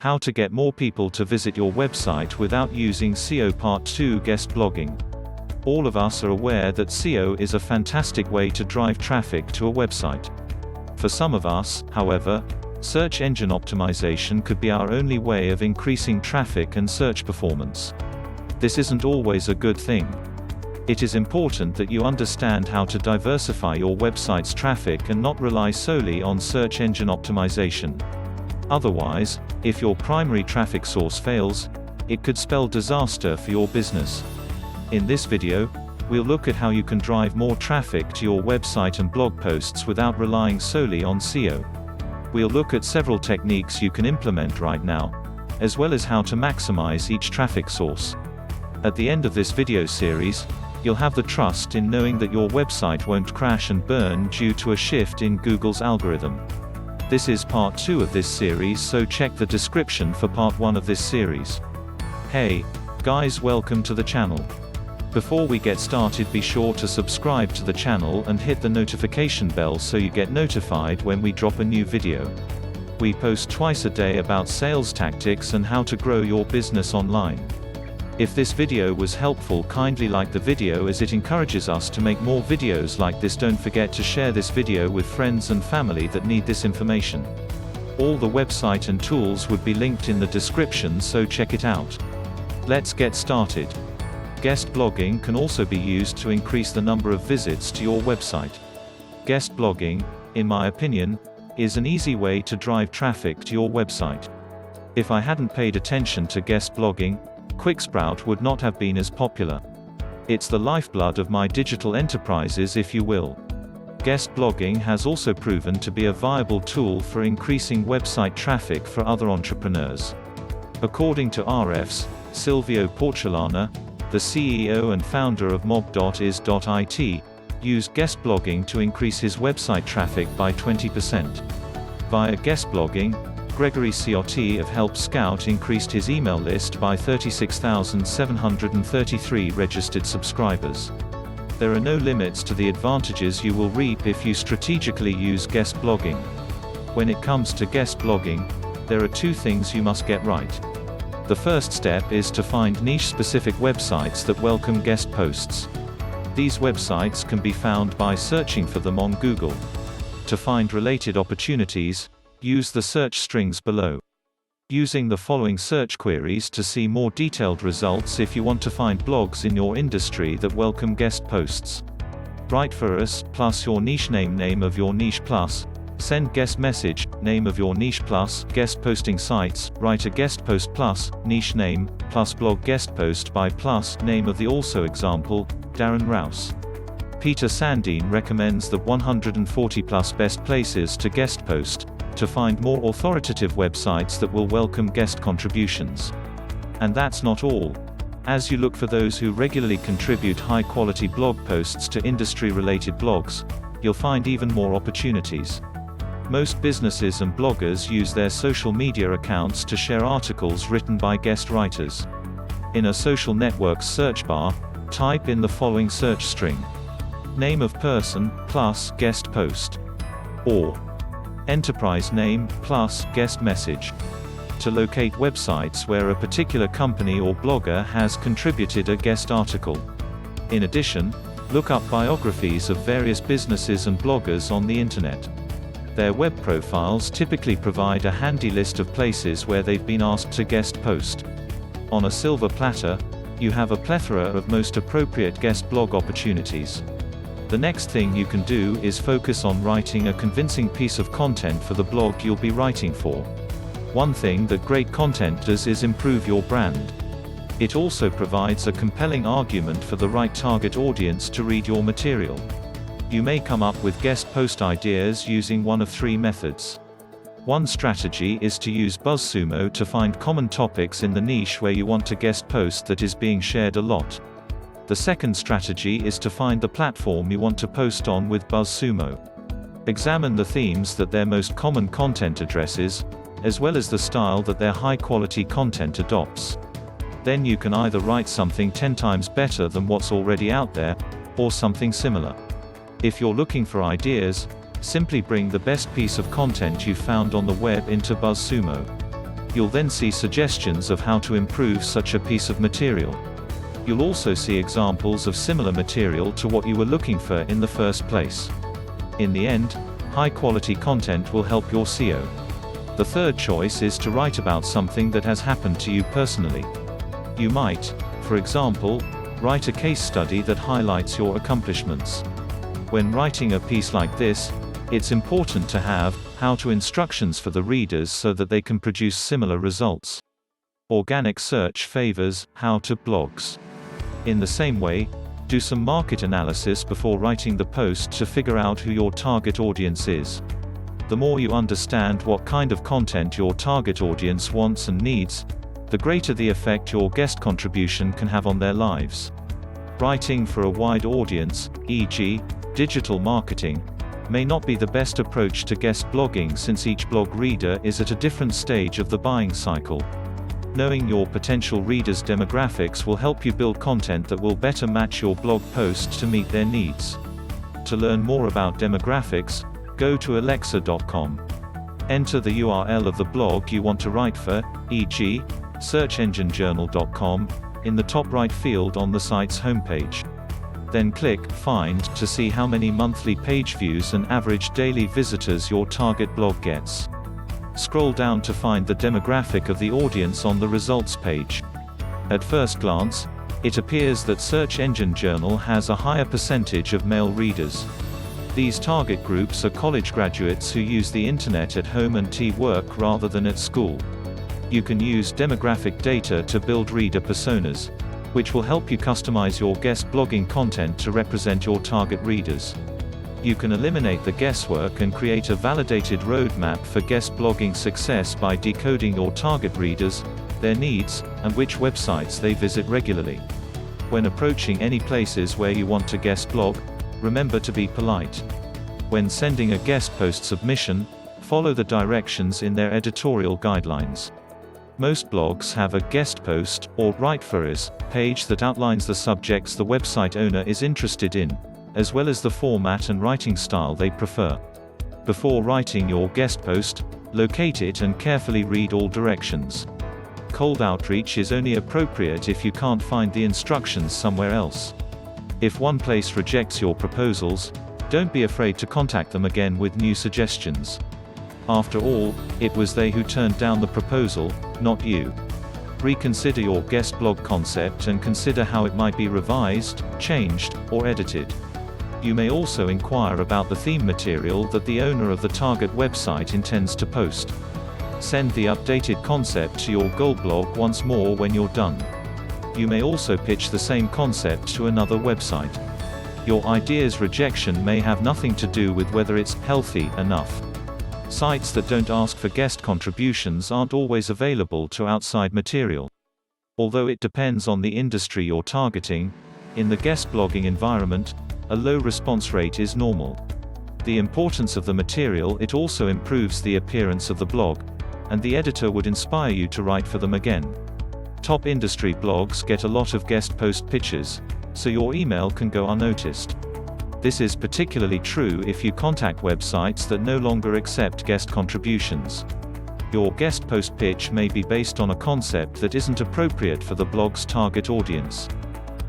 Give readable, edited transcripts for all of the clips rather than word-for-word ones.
How to get more people to visit your website without using S.E.O. Part 2 Guest blogging. All of us are aware that S.E.O. is a fantastic way to drive traffic to a website. For some of us, however, search engine optimization could be our only way of increasing traffic and search performance. This isn't always a good thing. It is important that you understand how to diversify your website's traffic and not rely solely on search engine optimization. Otherwise, if your primary traffic source fails, it could spell disaster for your business. In this video, we'll look at how you can drive more traffic to your website and blog posts without relying solely on S.E.O. We'll look at several techniques you can implement right now, as well as how to maximize each traffic source. At the end of this video series, you'll have the trust in knowing that your website won't crash and burn due to a shift in Google's algorithm. This is part 2 of this series, so check the description for part 1 of this series. Hey, guys, welcome to the channel. Before we get started, be sure to subscribe to the channel and hit the notification bell so you get notified when we drop a new video. We post twice a day about sales tactics and how to grow your business online. If this video was helpful, kindly like the video as it encourages us to make more videos like this. Don't forget to share this video with friends and family that need this information. All the website and tools would be linked in the description, so check it out. Let's get started. Guest blogging can also be used to increase the number of visits to your website. Guest blogging, in my opinion, is an easy way to drive traffic to your website. If I hadn't paid attention to guest blogging, Quicksprout would not have been as popular. It's the lifeblood of my digital enterprises, if you will. Guest blogging has also proven to be a viable tool for increasing website traffic for other entrepreneurs. According to RF's Silvio Porcelana, the CEO and founder of mob.is.it, used guest blogging to increase his website traffic by 20%. Via guest blogging, Gregory Ciotti of Help Scout increased his email list by 36,733 registered subscribers. There are no limits to the advantages you will reap if you strategically use guest blogging. When it comes to guest blogging, there are two things you must get right. The first step is to find niche-specific websites that welcome guest posts. These websites can be found by searching for them on Google. To find related opportunities, use the search strings below. Using the following search queries to see more detailed results if you want to find blogs in your industry that welcome guest posts. Write for us, plus your niche name of your niche plus, send guest message, name of your niche plus, guest posting sites, write a guest post plus, niche name, plus blog guest post by plus, name of the also example, Darren Rouse. Peter Sandine recommends the 140 plus best places to guest post, to find more authoritative websites that will welcome guest contributions. And that's not all. As you look for those who regularly contribute high-quality blog posts to industry-related blogs, you'll find even more opportunities. Most businesses and bloggers use their social media accounts to share articles written by guest writers. In a social network's search bar, type in the following search string: name of person, plus guest post. Or enterprise name, plus guest message. To locate websites where a particular company or blogger has contributed a guest article. In addition, look up biographies of various businesses and bloggers on the internet. Their web profiles typically provide a handy list of places where they've been asked to guest post. On a silver platter, you have a plethora of most appropriate guest blog opportunities. The next thing you can do is focus on writing a convincing piece of content for the blog you'll be writing for. One thing that great content does is improve your brand. It also provides a compelling argument for the right target audience to read your material. You may come up with guest post ideas using one of three methods. One strategy is to use BuzzSumo to find common topics in the niche where you want to guest post that is being shared a lot. The second strategy is to find the platform you want to post on with BuzzSumo. Examine the themes that their most common content addresses, as well as the style that their high-quality content adopts. Then you can either write something 10 times better than what's already out there, or something similar. If you're looking for ideas, simply bring the best piece of content you found on the web into BuzzSumo. You'll then see suggestions of how to improve such a piece of material. You'll also see examples of similar material to what you were looking for in the first place. In the end, high-quality content will help your SEO. The third choice is to write about something that has happened to you personally. You might, for example, write a case study that highlights your accomplishments. When writing a piece like this, it's important to have how-to instructions for the readers so that they can produce similar results. Organic search favors how-to blogs. In the same way, do some market analysis before writing the post to figure out who your target audience is. The more you understand what kind of content your target audience wants and needs, the greater the effect your guest contribution can have on their lives. Writing for a wide audience, e.g., digital marketing, may not be the best approach to guest blogging since each blog reader is at a different stage of the buying cycle. Knowing your potential readers' demographics will help you build content that will better match your blog post to meet their needs. To learn more about demographics, go to alexa.com. Enter the URL of the blog you want to write for, e.g., searchenginejournal.com, in the top right field on the site's homepage. Then click Find to see how many monthly page views and average daily visitors your target blog gets. Scroll down to find the demographic of the audience on the results page. At first glance, it appears that Search Engine Journal has a higher percentage of male readers. These target groups are college graduates who use the internet at home and work rather than at school. You can use demographic data to build reader personas, which will help you customize your guest blogging content to represent your target readers. You can eliminate the guesswork and create a validated roadmap for guest blogging success by decoding your target readers, their needs, and which websites they visit regularly. When approaching any places where you want to guest blog, remember to be polite. When sending a guest post submission, follow the directions in their editorial guidelines. Most blogs have a guest post, or write for us, page that outlines the subjects the website owner is interested in, as well as the format and writing style they prefer. Before writing your guest post, locate it and carefully read all directions. Cold outreach is only appropriate if you can't find the instructions somewhere else. If one place rejects your proposals, don't be afraid to contact them again with new suggestions. After all, it was they who turned down the proposal, not you. Reconsider your guest blog concept and consider how it might be revised, changed, or edited. You may also inquire about the theme material that the owner of the target website intends to post. Send the updated concept to your goal blog once more when you're done. You may also pitch the same concept to another website. Your idea's rejection may have nothing to do with whether it's healthy enough. Sites that don't ask for guest contributions aren't always available to outside material. Although it depends on the industry you're targeting, in the guest blogging environment, a low response rate is normal. The importance of the material, it also improves the appearance of the blog, and the editor would inspire you to write for them again. Top industry blogs get a lot of guest post pitches, so your email can go unnoticed. This is particularly true if you contact websites that no longer accept guest contributions. Your guest post pitch may be based on a concept that isn't appropriate for the blog's target audience.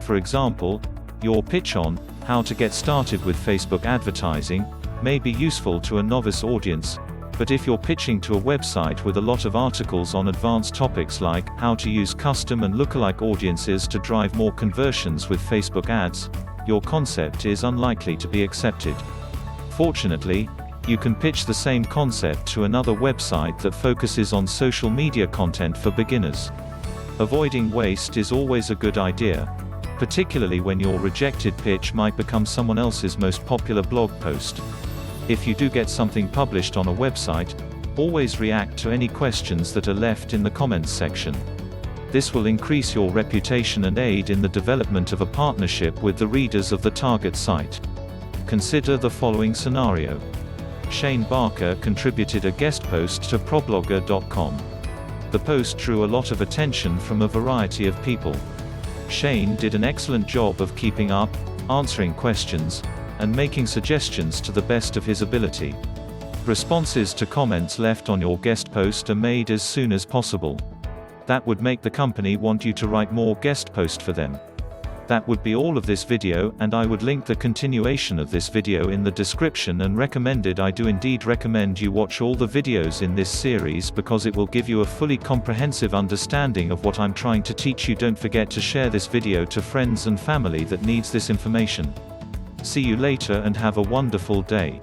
For example, your pitch on how to get started with Facebook advertising may be useful to a novice audience, but if you're pitching to a website with a lot of articles on advanced topics like how to use custom and lookalike audiences to drive more conversions with Facebook ads, your concept is unlikely to be accepted. Fortunately, you can pitch the same concept to another website that focuses on social media content for beginners. Avoiding waste is always a good idea, particularly when your rejected pitch might become someone else's most popular blog post. If you do get something published on a website, always react to any questions that are left in the comments section. This will increase your reputation and aid in the development of a partnership with the readers of the target site. Consider the following scenario. Shane Barker contributed a guest post to problogger.com. The post drew a lot of attention from a variety of people. Shane did an excellent job of keeping up, answering questions, and making suggestions to the best of his ability. Responses to comments left on your guest post are made as soon as possible. That would make the company want you to write more guest post for them. That would be all of this video, and I would link the continuation of this video in the description and recommended. I do indeed recommend you watch all the videos in this series because it will give you a fully comprehensive understanding of what I'm trying to teach you. Don't forget to share this video to friends and family that needs this information. See you later and have a wonderful day.